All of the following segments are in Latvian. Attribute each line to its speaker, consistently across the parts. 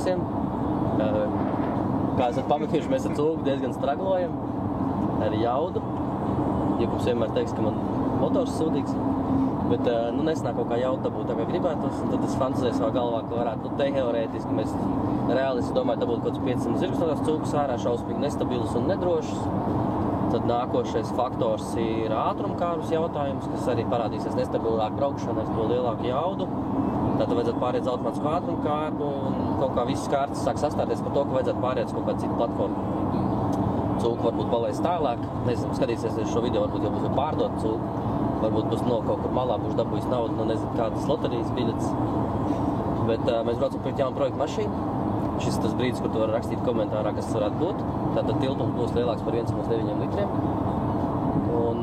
Speaker 1: visiem. Kā esat pamanījuši, mēs ar cūku diezgan straglojam, ar jaudu. Jokums vienmēr teiks, ka man motors sūdīgs, bet nesanāk kaut kā jaudu dabūt tā kā gribētos, un tad es fantazēju savā galvā, ka varētu, teorētiski mēs reāli, es domāju, dabūt kaut 500 zirgus no tās cūkas ārā, šausmīgi nestabilus un nedrošus. Tad nākošais faktors ir ātrumkārus jautājums, kas arī parādīsies nestabilāk braukšanai, to lielāku jaudu. Tātad vajadzētu pāriet uz automātisku ātrumkārbu, un kaut kā viss kārtas sāk sastāties par to, ka vajadzētu pāriet uz kaut kādu citu platformu. Cūku varbūt palaist tālāk, nezinu, skatīsies šo video, varbūt jau būs pārdot cūku, varbūt būs no kaut kur malā, būs dabūjis naudu, no nezinu kādas loterijas biļetes. Bet mēs braucam pret jaunu projektu mašīnu. Šis ir tas brīdis, kur tu vari rakstīt komentārā, kas tas varētu būt. Tātad tilpums būs lielāks par 1,9 litriem. Un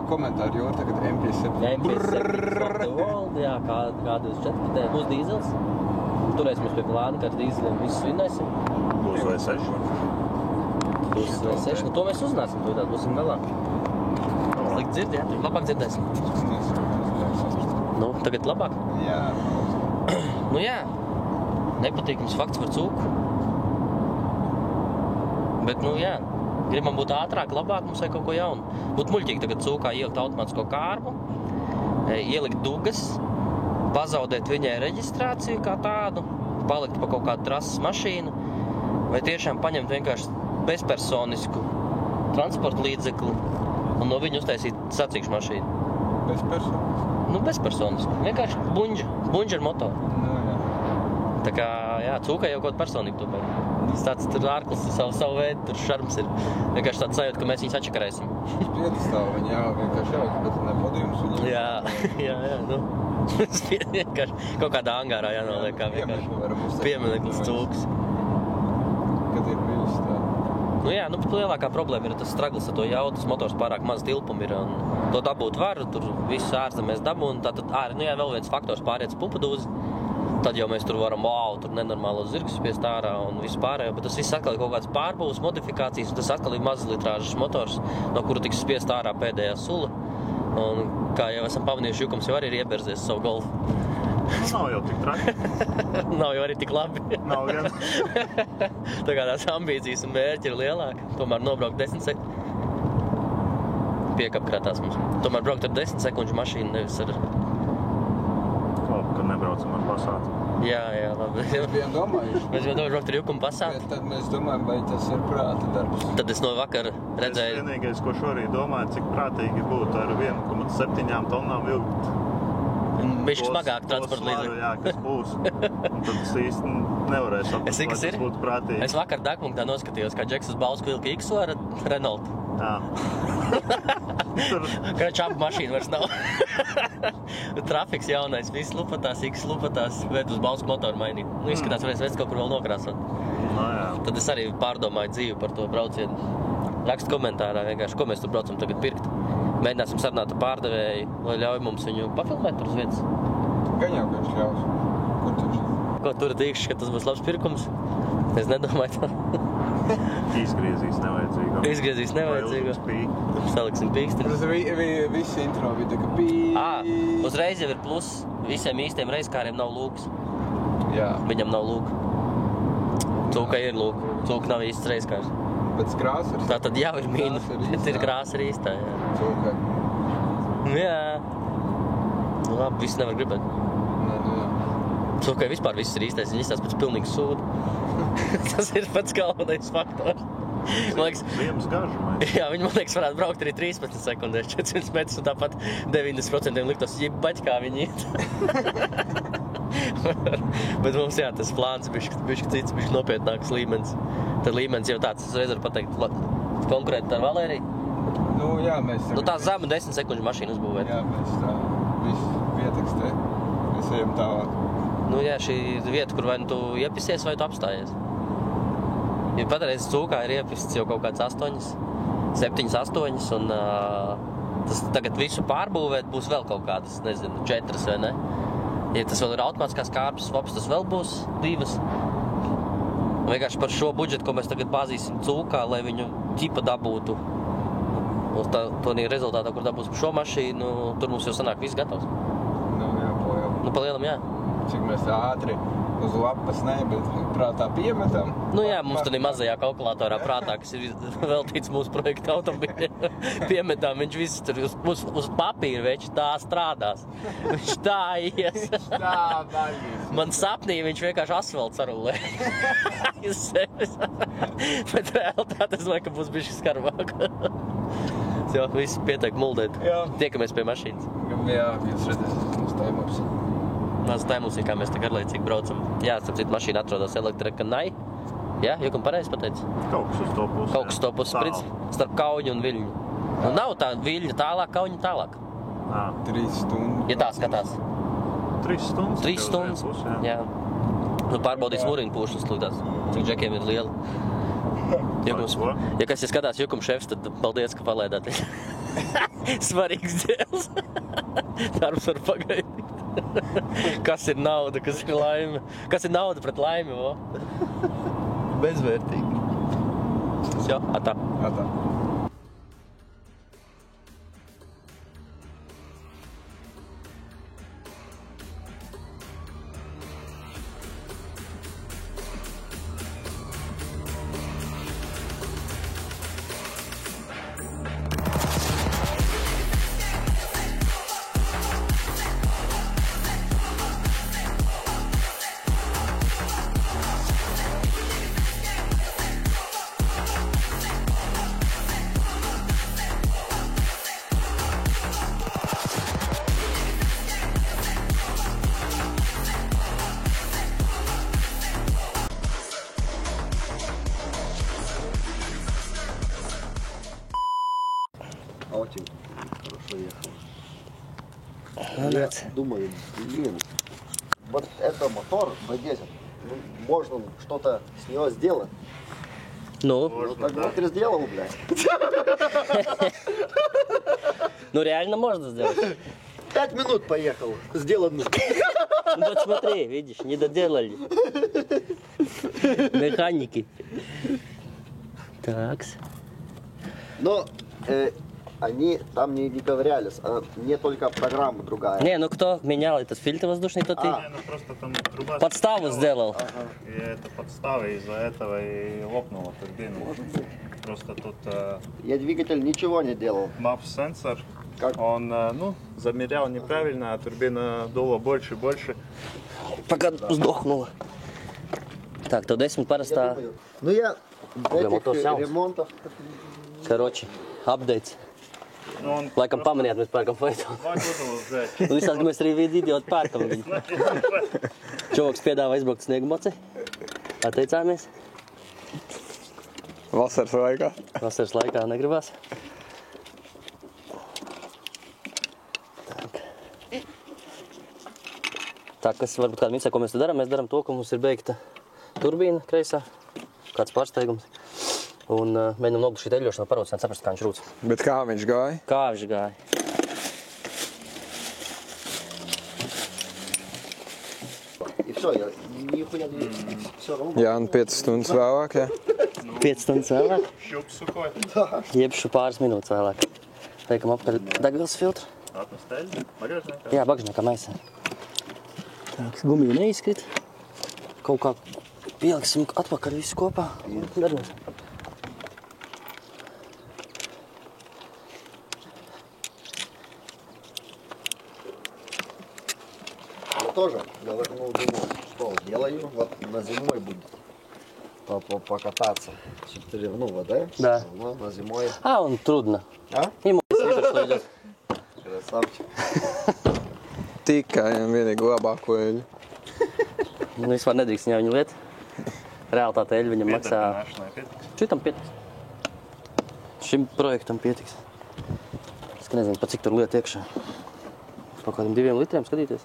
Speaker 2: komentāri jau ir tagad MP7.
Speaker 1: MP7 World, jā, K24, būs dīzels. Turēsimies pie plāna, ka ar dīzeliem visus vinnēsim.
Speaker 3: Būs V6.
Speaker 1: Būs V6, nu to mēs uzzināsim, to tādu būsim galā. Slikt dzird, jā, labāk dzirdēsim. Nu, tagad labāk?
Speaker 2: Jā.
Speaker 1: Nu jā, nepatīkams fakts par cūku. Bet, nu jā, gribam būt ātrāk, labāk, mums vajag kaut ko jaunu. Būt muļķīgi tagad cūkā ielikt automātisko kārbu, ielikt dugas, pazaudēt viņai reģistrāciju kā tādu, palikt pa kaut kādu trases mašīnu, vai tiešām paņemt vienkārši bezpersonisku transporta līdzekli un no viņu uztaisīt sacīkšu mašīnu.
Speaker 2: Bezpersonisku?
Speaker 1: Nu, bezpersonisku. Vienkārši buņģa ar motoru.
Speaker 2: Nu, jā.
Speaker 1: Tā kā, jā, cūkai jau kaut personību tomēr. Tas tāds tur ārklis, savu veidu, tur šarms ir. Vienkārši tāds sajūta, ka mēs viņus atčakarēsim.
Speaker 2: Piedestāv viņi jā, vienkārši jau, bet ne podījums viņiem.
Speaker 1: Jā, nu. Vienkārši kaut kādā angārā jānoliek kā vienkārši piemineklis cūks.
Speaker 2: Kad ir bijis tā.
Speaker 1: Nu jā, nu lielākā problēma ir tas straglis ar to jaudu, tas motors pārāk maz tilpumu ir, un to dabūt var, tur visu ārzemēs dabūn, tātad nu jā, vēl viens faktors pāriet uz pupadūzi, tad jau mēs tur varam, tur nenormālos zirgus spiest ārā un visu pārējo, bet tas viss atkal ir kaut kāds pārbūves, modifikācijas, un tas atkal ir mazlitrāžas motors, no kura tiks spiest ārā pēdējā sula, un kā jau esam pamanījuši, Jukums jau arī ir ieberzies savu golfu.
Speaker 3: Nu, nav jau tik traki.
Speaker 1: Nav jau arī tik labi.
Speaker 3: Nav gan.
Speaker 1: Tā kā tās ambīcijas un mērķi ir lielāki. Tomēr nobraukt 10 sekundžu. Piekapkrātās mums. Tomēr braukt ar 10 sekundžu mašīnu, nevis ar...
Speaker 3: Labi, ka nebraucam ar Passātu.
Speaker 1: Jā, labi.
Speaker 2: Mēs bijām domājuši.
Speaker 1: Mēs domājam braukt ar Jukumu Passātu.
Speaker 2: Bet tad mēs domājam, vai tas ir prāta darbs.
Speaker 1: Tad es no vakara redzēju...
Speaker 3: Es vienīgais, ko šorīt domāju, cik prātīgi būtu ar 1,7 tonnām vilkt.
Speaker 1: Bišķi smagāk transporta līdzekļi.
Speaker 3: Jā, kas būs. Un tad es īsti nevarēju saprast, vai tas būtu prātīgi.
Speaker 1: Es vakar Dakpunktā noskatījos, kā Džeks uz Bausku vilka X ar Renault.
Speaker 3: Jā.
Speaker 1: Kā čapu mašīnu vairs nav. Trafiks jaunais, viss lupatās, X lupatās, bet uz Bausku motoru mainīt. Nu, izskatās, varēs vēc kaut kur vēl nokrāsot.
Speaker 3: No, jā.
Speaker 1: Tad es arī pārdomāju dzīvi par to braucienu. Rakstu komentārā vienkārši, ko mēs tur braucam tagad pirkt. Mēģināsim sarunāt ar pārdevēju, lai ļauj mums viņu papilnēt tur uz vietas.
Speaker 2: Gan jau, ka viņš ļaus. Kur tu viņš?
Speaker 1: Ko tur tīkši, ka tas būs labs pirkums? Es nedomāju tā.
Speaker 3: Izgriezīs nevajadzīgo.
Speaker 1: Izgriezīs nevajadzīgo. Saliksim pīkstri.
Speaker 2: Tas visi intro video, ka pī...
Speaker 1: Uzreiz jau ir plus. Visiem īstiem reizkāriem nav lūks.
Speaker 2: Jā.
Speaker 1: Viņam nav lūka. Cūka ir lūka. Cūka nav īsts reizkārs.
Speaker 2: Bet krāsa ir...
Speaker 1: Tā tad jau ir mīnu. Ir krāsa ir īstā, jā.
Speaker 2: Cūka.
Speaker 1: Jā. Nu, labi, viss nevar gribēt.
Speaker 2: Jā.
Speaker 1: Cūkai vispār viss ir īstais. Viņi izstās pēc pilnīgas sūda. Tas ir pats galvenais faktors. Man liekas,
Speaker 3: Ziemas garžu, vai?
Speaker 1: Jā, viņi, man liekas, varētu braukt arī 13 sekundēs, 400 metrus, un tāpat 90% liktos jibaļ, kā viņi iet. Bet mums, jā, tas plāns bišķi cits, bišķi nopietnāks līmenis. Tad līmenis jau tāds, es reiz varu pateikt, konkurēt ar Valēriju.
Speaker 2: Nu, jā, mēs...
Speaker 1: Nu, tā zema 10 sekundžu mašīnu uzbūvēt.
Speaker 2: Jā, mēs tā visu pietekstē. Mēs ejam tālāk.
Speaker 1: Nu, jā, šī vieta, kur vai nu tu iepisies, vai tu apstājies. Ja patreiz cūkā ir iepists jau kaut kāds 7-8, un tas tagad visu pārbūvēt būs vēl kaut kādas, nezinu, 4 vai ne. Ja tas vēl ir automātiskās kārpas swaps, tas vēl būs 2. Vienkārši par šo budžetu, ko mēs tagad bāzīsim cūkā, lai viņu ķipa dabūtu. Uz to rezultātā, kur dabūsim šo mašīnu, tur mums jau sanāk viss gatavs.
Speaker 2: Nu, jā,
Speaker 1: Nu, pa lielam, jā.
Speaker 2: cik mēs ātri uz lapas ne, bet prātā piemetam.
Speaker 1: Nu jā, mums tad ir mazajā kalkulatorā prātā, kas ir veltīts mūsu projekta automobīļiem. Piemetām, viņš viss tur uz papīra, viņš tā strādās. Viņš tā ies.
Speaker 2: Tā baļīs.
Speaker 1: Man sapnī viņš vienkārši asfalts arulē. Bet realitāte es domāju, ka būs bišķi skarbāk. Jā, viss pietiek muldēt.
Speaker 2: Jā.
Speaker 1: Tiekamies pie mašīnas.
Speaker 2: Jā, jūs redzēsiet, mums tā ir mums.
Speaker 1: Maz tā mums ir, kā mēs tā garlaicīgi braucam. Jā, starp mašīna atrodas Elektrakanai. Jā, Jukam pareizi pateici?
Speaker 3: Kaut kas uz to pusi.
Speaker 1: Kaut kas to pusi sprits starp Kauņu un Viļņu. Nu, nav tā Viļņa tālāk, Kauņa tālāk.
Speaker 2: 3 stundas.
Speaker 1: Ja tā skatās.
Speaker 3: 3 stundas.
Speaker 1: 3 stundas. Jā. Nu, pārbaudīs mūriņu pūšas slūdās. Cik džekiem ir liela. Jukums, ja kas ir skatās Jukam šefs, tad paldies, ka palaidāt. Svarīgs dēls. Darbs var pagaidīt. Kas ir nauda, kas ir laime? Kas ir nauda pret laimi, vo? Bezvērtīgi. Jā, atā.
Speaker 2: Atā.
Speaker 4: Очень хорошо ехал. Я думаю, блин, вот это мотор B10, ну, можно что-то с него сделать.
Speaker 1: Ну?
Speaker 4: Ну, так вот и сделал, блядь.
Speaker 1: Ну, реально можно сделать.
Speaker 4: 5 минут поехал, сделано.
Speaker 1: Ну, вот смотри, видишь, не доделали. Механики. Такс.
Speaker 4: Но они там не ковырялись, а мне только программа другая.
Speaker 1: Не, ну кто менял этот фильтр воздушный, то ты.
Speaker 3: Не, ну просто там труба...
Speaker 1: Подставу сделал.
Speaker 3: И это подстава из-за этого и лопнула турбина. Просто тут
Speaker 4: Я двигатель ничего не делал.
Speaker 3: MAPS-сенсор,
Speaker 4: Как?
Speaker 3: он ну, замерял неправильно, а турбина дула больше и больше.
Speaker 1: Пока сдохнула. Так, то 10 парasta.
Speaker 4: Ну я
Speaker 1: Бля, мотор
Speaker 4: этих
Speaker 1: снял.
Speaker 4: ремонтов.
Speaker 1: Короче, апдейтс.
Speaker 3: Ну, он
Speaker 1: Laikam pamanījāt, mēs pērkam Faitonu.
Speaker 3: 2 года уже.
Speaker 1: Un visās, ka mēs arī viedi idioti pērkam viņu. Čovaks piedāvā izbraukt sniegu moci. Atteicāmies.
Speaker 2: Vasaras laikā.
Speaker 1: Vasaras laikā negribās. Tā, kas varbūt kāda mīcē, ko mēs te darām? Mēs darām to, ka mums ir beigta turbīna kreisā. Kāds pārsteigums. Un mēģinām noglušīt eļļošanu, paraucināt, saprast, kā viņš rūc.
Speaker 2: Bet kā viņš gāja?
Speaker 1: Kā viņš gāja?
Speaker 4: И все, я нихуя не... Все равно.
Speaker 2: Jā, un 5 stundas vēlāk, jā.
Speaker 1: 5 stundas vēlāk,
Speaker 3: Щуп сухой.
Speaker 1: jebšu pāris minūtes vēlāk. Liekam apkārt degvielas filtru.
Speaker 3: Atmestēļ, bagāžniekā.
Speaker 1: Jā, bagžniekā maisā. Tā, gumija neizkrit. Kaut kā pieliksim atpakaļ visu kopā. Darnos.
Speaker 4: Я тоже говорю, ну, думаю, что делаю, вот на зимой будет покататься. 4, ну, вода.
Speaker 1: Да.
Speaker 4: Ну, на зимой.
Speaker 1: А, он трудно.
Speaker 4: А?
Speaker 1: Ему супер, что идет.
Speaker 4: Красавчик.
Speaker 2: Tikai un vienīgi labāko eļu.
Speaker 1: Nu, vispār nedrīkst viņā viņu liet. Realitāte eļļa viņam maksā. Šitam pietiks. Šim projektam pietiks. Es nezinu, pa cik tur liet iekšā. Pa kādiem 2 litriem skatīties.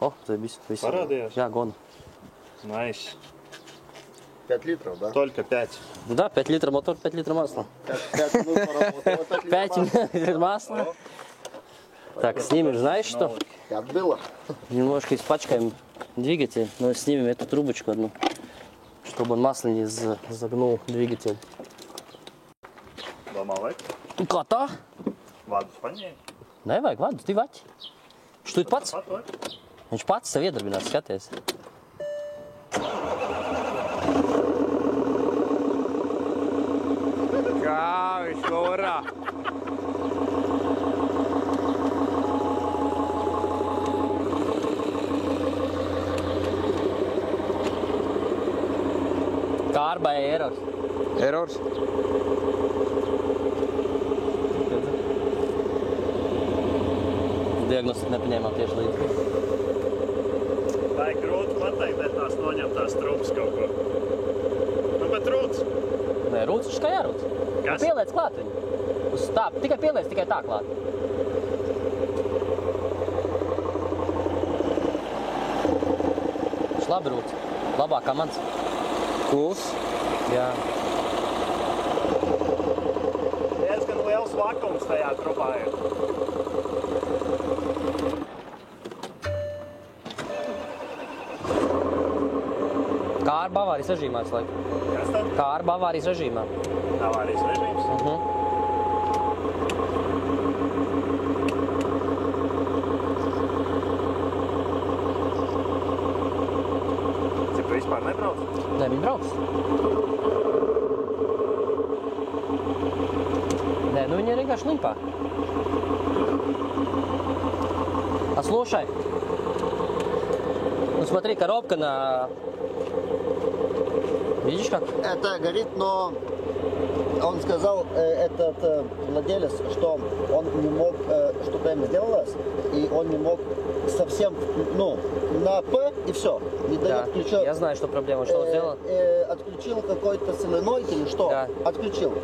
Speaker 1: O, tas viss.
Speaker 3: Parādījās?
Speaker 1: Jā, gona.
Speaker 3: Nice.
Speaker 4: 5 литров, да?
Speaker 3: Только 5.
Speaker 1: Ну да, 5 литров мотор, 5 литров масла.
Speaker 4: 5 минут поработал.
Speaker 1: 5 литров масла. Так, снимем, знаешь что?
Speaker 4: 5 было.
Speaker 1: Немножко испачкаем двигатель, но снимем эту трубочку одну, чтобы он масло не загнул двигатель.
Speaker 3: Domā, vajag?
Speaker 1: Nu, kā tā?
Speaker 3: Vādus paņēmi?
Speaker 1: Nevajag vadus, divi vaķi. Viņš tu pats?
Speaker 3: Pat vajag?
Speaker 1: Viņš pats sev iedarbinās, skaties.
Speaker 2: Kā viņš lorā?
Speaker 1: Kārbai erors.
Speaker 2: Erors?
Speaker 1: Diagnostiku nepaņēmām tieši līdzi.
Speaker 3: Tā ir grūti pateikt, bet tās noņemtās trūpas kaut ko. Nu, bet rūts.
Speaker 1: Nē, rūts viņš kā jārūts.
Speaker 3: Kas?
Speaker 1: Pieliec klāt viņu. Uz tā, tikai pieliec, tikai tā klāt. Viņš labi rūts. Labāk kā mans.
Speaker 2: Kluss?
Speaker 1: Jā.
Speaker 3: Diezgan liels vakums tajā trupā ir.
Speaker 1: Kārba avārijas režīmā, es laiku.
Speaker 3: Kas tad?
Speaker 1: Kārba avārijas režīmā.
Speaker 3: Avārijas režīms? Cik tu vispār nebrauc?
Speaker 1: Nē, viņi brauks. Nē, nu viņi ir vienkārši limpā. А слушай, ну смотри, коробка на... Видишь как?
Speaker 4: Это горит, но он сказал, этот владелец, что он не мог, что-то им сделалось, и он не мог совсем, ну, на П и все. Не дает ключа.
Speaker 1: Я знаю, что проблема, что он сделал.
Speaker 4: Отключил какой-то соленоид или что?
Speaker 1: Да.
Speaker 4: Отключил.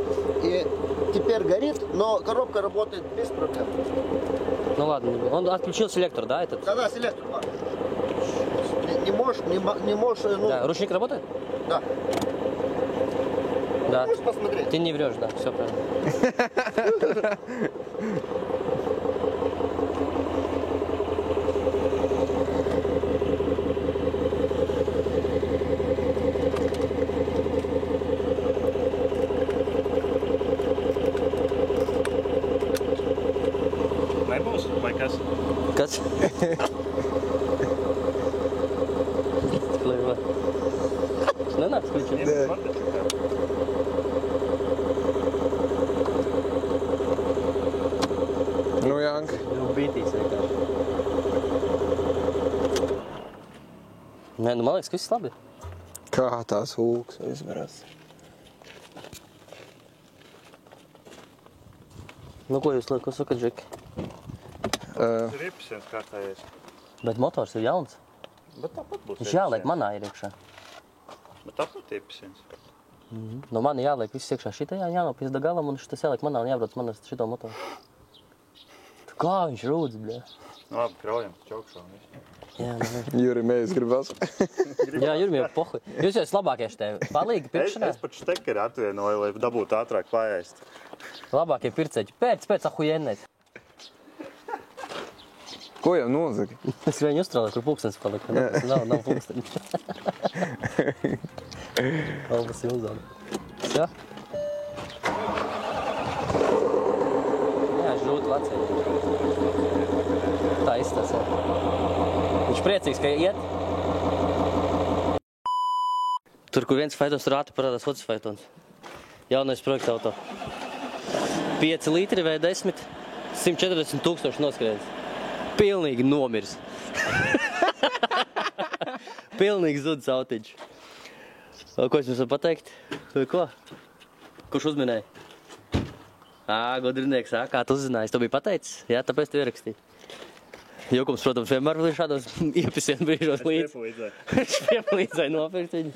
Speaker 4: И теперь горит, но коробка работает без проблем.
Speaker 1: Ну ладно, он отключил селектор, да, этот?
Speaker 4: Да, селектор, да. Не можешь, ну...
Speaker 1: Да, ручник работает?
Speaker 4: Да.
Speaker 1: Да.
Speaker 4: Можешь посмотреть?
Speaker 1: Ты не врешь, да, все правильно.
Speaker 3: Nebūs, vai kas?
Speaker 1: Kas? Klīva. Nenāc kliču?
Speaker 2: Nu, Janka.
Speaker 1: Bītīs vienkārši. Nē, nu man liekas, ka viss labi.
Speaker 2: Kā tās ūks izveras?
Speaker 1: Nu, ko jūs ko sakat, Džeki?
Speaker 3: Ripsiens kārtējies.
Speaker 1: Bet motors ir jauns.
Speaker 3: Bet tāpat būs
Speaker 1: Viņš jāliek manā ir iekšā.
Speaker 3: Bet tāpat ripsiens.
Speaker 1: No mani jāliek viss iekšā šitajā, jānopiesda galam un šitas jāliek manā un jābrauc manā šito motoru. Kā viņš rūdz, bļā?
Speaker 3: Labi, kraujam, čaukšā un viss.
Speaker 1: Jā,
Speaker 2: Juri, mēs gribas.
Speaker 1: jā, Jurim jau pohu. Jūs jau labākie šitie palīgi pirkšanā.
Speaker 3: Es pat štekeri atvienoju, lai dabūtu ātrāk paēst.
Speaker 1: Labākie pircēķi. Pēc ahujennēt.
Speaker 2: Ko jau nozagi?
Speaker 1: Es viņu uztraucu, kur pulkstenis palika. Nav pulkstenis. Albas ir uzdāda. Jā? Jā, žūt vecēji. Tā izstās, jā. Viņš priecīgs, ka iet. Tur, kur viens faitons tur ātri parādās otrs faitons. Jaunais projekta auto. 5 litri vai 10, 140 000 noskrēdis. Pilnīgi nomirs. Pilnīgi zudis autiņš. Ko es jums varu pateikt? Ko? Kurš uzminēja? Gudrinieks, kā tu uzzināji? Es to biju pateicis? Jā, tāpēc tu ierakstīji. Jokums, protams, vienmēr bija šādos iepisienu brīžos līdzi. Viņš piepalīdzēja nopirkt viņu.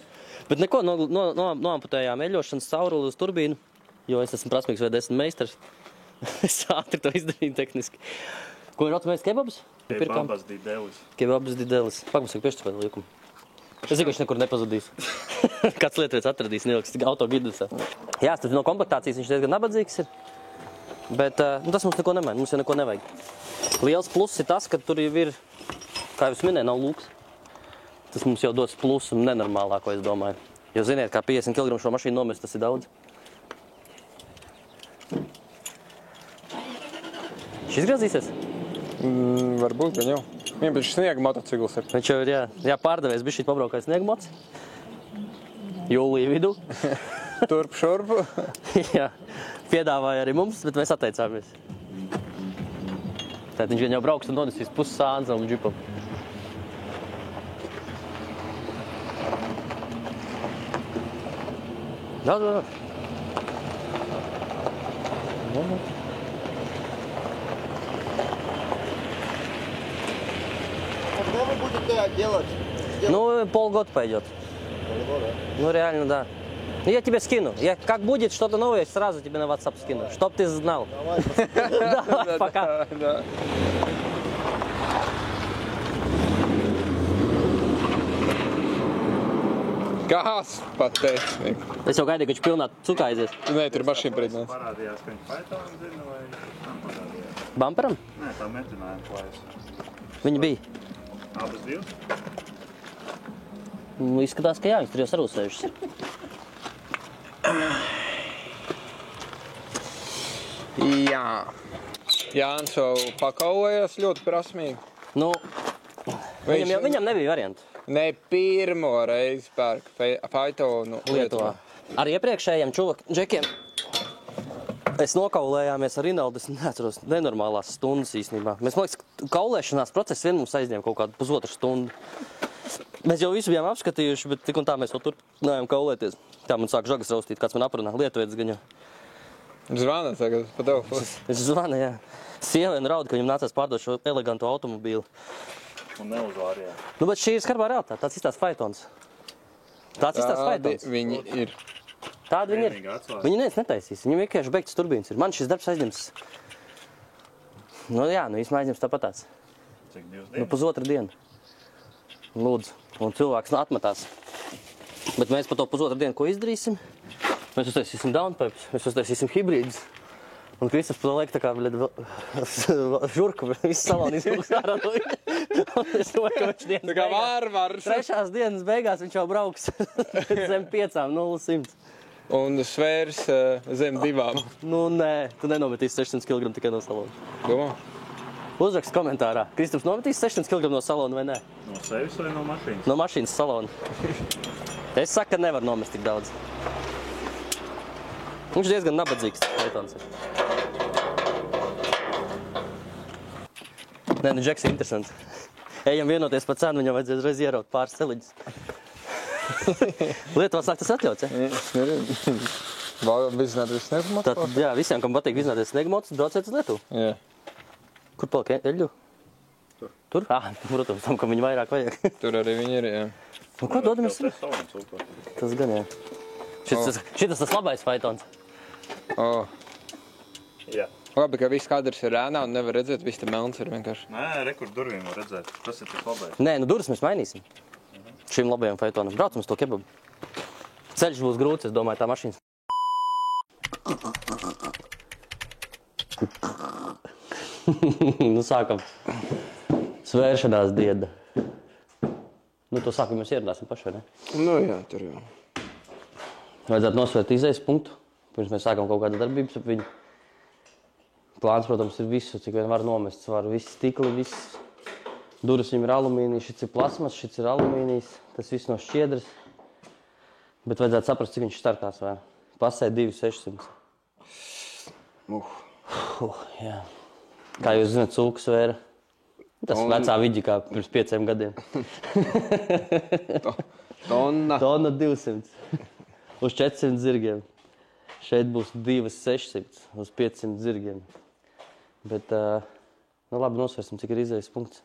Speaker 1: Bet neko, noamputējām eļošanas cauruli uz turbīnu, jo es esmu prasmīgs V10 meistars. Es ātri to izdarīju tehniski. Ko ir atmēs kebabs?
Speaker 3: Kebabas didelis.
Speaker 1: Kebabs didelis. Pagamums, ka piešķi vēl jukumu. Es zinu, ka viņš nekur nepazudīs. Kāds lietvietas atradīs, neliks auto gidusā. Jā, tad no komplektācijas viņš diezgan nabadzīgs ir. Bet tas mums neko nemaina, mums jau neko nevajag. Liels pluss ir tas, ka tur jau ir, kā jau es minēju, nav lūks. Tas mums jau dos plusu nenormālāko, es domāju. Jo ziniet, kā 50 kg šo mašīnu nomest, tas ir daudz. Šis grāzīsies?
Speaker 2: Varbūt, gan jau. Viņam pēc sniega motocikls ir.
Speaker 1: Viņš jau ir, jā pārdevējs bišķīt pabraukājis sniega mots. Jūlija vidū.
Speaker 2: Turp šurpu.
Speaker 1: Jā, piedāvāja arī mums, bet mēs atteicāmies. Tātad viņš jau brauks un donesīs pusi sānzam un džipam. Daudz.
Speaker 4: Когда вы будете делать?
Speaker 1: Ну, полгода пойдет.
Speaker 4: Полгода.
Speaker 1: Ну, реально, да. Ну, я тебе скину. Как будет что-то новое, сразу тебе на WhatsApp скину. Чтоб ты знал.
Speaker 4: Давай.
Speaker 1: Давай, пока.
Speaker 2: Да. Gās pat tehnika.
Speaker 1: Es jau gaidīju, ka viņš pilnā cukā aizies.
Speaker 2: Nē, tur ir mašīna pretnēs.
Speaker 3: Parādījās, ka viņi Python zina, vai tam parādījās?
Speaker 1: Bumperam?
Speaker 3: Nē, tā metinājuma klājas.
Speaker 1: Viņi bija.
Speaker 3: Abas divas?
Speaker 1: Nu, izskatās, ka jā, viņas tur jau sarūsējušas.
Speaker 2: Jā. Jānis jau pakaujās ļoti prasmīgi.
Speaker 1: Nu, viņam nebija variantu.
Speaker 2: Ne pirmo reizi pērk Pythonu Lietuvā.
Speaker 1: Ar iepriekšējiem džekiem es nokaulējāmies ar Rinaldu, es neatceros, nenormālās stundas īstenībā. Mēs, man liekas, kaulēšanās process vien mums aizņēma kaut kādu pusotru stundu. Mēs jau visu bijām apskatījuši, bet tik un tā mēs vēl turpinājām kaulēties. Tā man sāk žagas raustīt, kāds man aprunā, lietuvietis gan jau.
Speaker 2: Zvana tagad pa tev.
Speaker 1: Es zvanu, jā. Sieviena raud, ka viņam nācās pārdot šo elegantu automobīlu.
Speaker 3: Un neuzvārījā.
Speaker 1: Nu, bet šī ir skarbā realitāte, tāds izstās Pythons. Tāds izstās Pythons.
Speaker 2: Viņi ir.
Speaker 1: Tāda viņi ir.
Speaker 3: Vienīgi atsvārds.
Speaker 1: Viņi neviens netaisīs, viņam vienkārši beigts turbīnas ir. Man šis darbs aizņems. Nu jā, nu īsmā aizņems tāpatās.
Speaker 3: Cik 2
Speaker 1: Nu,
Speaker 3: dienas?
Speaker 1: pusotru dienu. Lūdzu. Un cilvēks atmetās. Bet mēs par to pusotru dienu ko izdarīsim? Mēs uztaisīsim downpipes, mēs uztaisīsim hibrīdus. Un Kristaps to liek tā kā, žurku, visu salonu izvilks ārā no viņa. Es domāju, ka viņš dienas
Speaker 2: Tā kā vārvars.
Speaker 1: Trešās dienas beigās viņš jau brauks zem 5,0.
Speaker 2: Un svērs zem 2.
Speaker 1: Nu nē, tu nenometīsi 600 kg tikai no salona.
Speaker 2: Domā?
Speaker 1: Uzrakst komentārā. Kristaps nometīs 600 kg no salona vai nē?
Speaker 3: No sevis vai no mašīnas?
Speaker 1: No mašīnas salona. Es saku, ka nevar nomest tik daudz. Viņš diezgan nabadzīgs, Pythons ir. Nē, nu Džeks ir interesants. Ejam vienoties par cenu, viņam vajadzēs reiz ieraut pāris celiņus. Lietuvā sāk tas atļauts, ja?
Speaker 2: Es nezinu. Vēl vizināties sniegu motu?
Speaker 1: Tātad, jā, visiem, kam patīk vizināties sniegu motus, brauciet uz Lietuvu.
Speaker 2: Jā.
Speaker 1: Kur palika Eļļu? Tur? Protams, tam, kam viņi vairāk vajag.
Speaker 2: Tur arī viņi ir, jā.
Speaker 1: Nu, ko dodamies?
Speaker 3: Tev savam cūkot.
Speaker 1: Tas gan, jā. Šitas tas labais Pythons.
Speaker 2: O.
Speaker 3: Jā.
Speaker 2: Labi, ka viss kadrs ir ēnā un nevar redzēt, viss te melns ir vienkārši.
Speaker 3: Nē, rekur durvīm var redzēt. Tas ir tik labais.
Speaker 1: Nē, nu durvis mēs mainīsim. Šim labajam Pythonam. Braucam uz to kebabu. Ceļš būs grūts, es domāju, tā mašīnas. Nu, sākam. Svēršanās dieda. Nu, to sākumu mēs ierunāsim paši, vai ne?
Speaker 2: Nu jā, tur jau.
Speaker 1: Vajadzētu nosvērt izējas punktu, pirms mēs sākam kaut kādu darbības ap viņu. Plāns, protams, ir visu, cik vien var nomest. Var visi stikli, viss. Durvis viņam ir alumīnijas, šits ir plasmas, šits ir alumīnijas. Tas viss no šķiedras. Bet vajadzētu saprast, cik viņš startās vai. Pasē 2,600. Jā. Kā jūs zināt, cūka svēra. Tas vecā viģi kā pirms 5 gadiem.
Speaker 2: Tonna.
Speaker 1: Tonna 200. Uz 400 zirgiem. Šeit būs 2,600 uz 500 zirgiem. Bet, nu labi, nosversim, cik ir izējas punkts.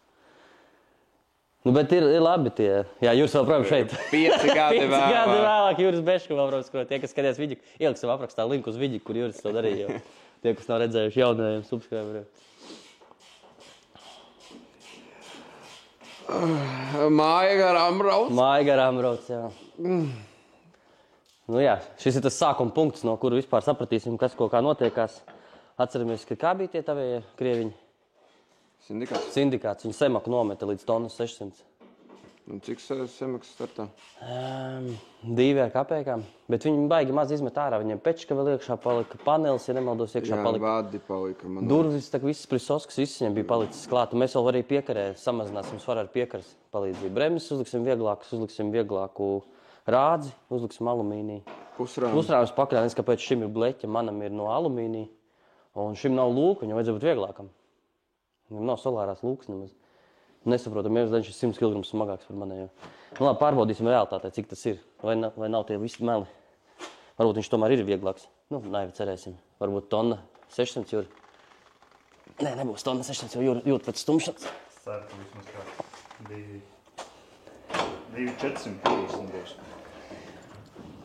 Speaker 1: Nu, bet ir labi tie. Jā, Juris vēl projām šeit.
Speaker 2: 5 gadi
Speaker 1: 5 gadi
Speaker 2: vēlāk.
Speaker 1: vēlāk Juris Beška vēl projām skrot. Tie, kas skatījās viģi, ieliks sev aprakstā linku uz viģi, kur Juris to darīja jau. Tie, kas nav redzējuši jaunajiem subscriberiem.
Speaker 2: Māja garām brauc.
Speaker 1: Māja garām brauc, jā. Nu jā, šis ir tas sākuma punkts, no kura vispār sapratīsim, kas ko kā notiekās. Atceramies, ka kā bija tie tavie krieviņi?
Speaker 2: Sindikāts.
Speaker 1: Sindikāts. Viņi semaku nometa līdz tonnas 600.
Speaker 2: Un cik samaksas startā?
Speaker 1: 2 ar kapēkām, bet viņi baigi maz izmet ārā. Viņiem pečka vēl iekšā palika, panelis, ja nemaldos, iekšā palika.
Speaker 2: Jā, vādi palika.
Speaker 1: Durvis, tā kā visas prisoskas, viss viņiem bija palicis klāt. Un mēs vēl arī piekarē samazināsim svaru ar piekaras palīdzību. Bremis uzliksim vieglāku rādzi, uzliksim alumīniju. Pusrāvis pakaļ, kāpēc šim ir bleķa, manam ir no alumīnija. Un šim nav lūka, viņam vajadzētu būt vieglākam. Viņam nav solārās lūkas nemaz. Nesaprotam, ja šis 100 kg smagāks par manējo. Nu labi, pārbaudīsim realitātē, cik tas ir. Vai nav tie visi meli. Varbūt viņš tomēr ir vieglāks. Nu, naivi cerēsim. Varbūt tonna 600 jūri. Nē, nebūs tonna 600, jo jūt pēc stumšanas.
Speaker 3: Ceru, ka vismaz kā 2,450 būs.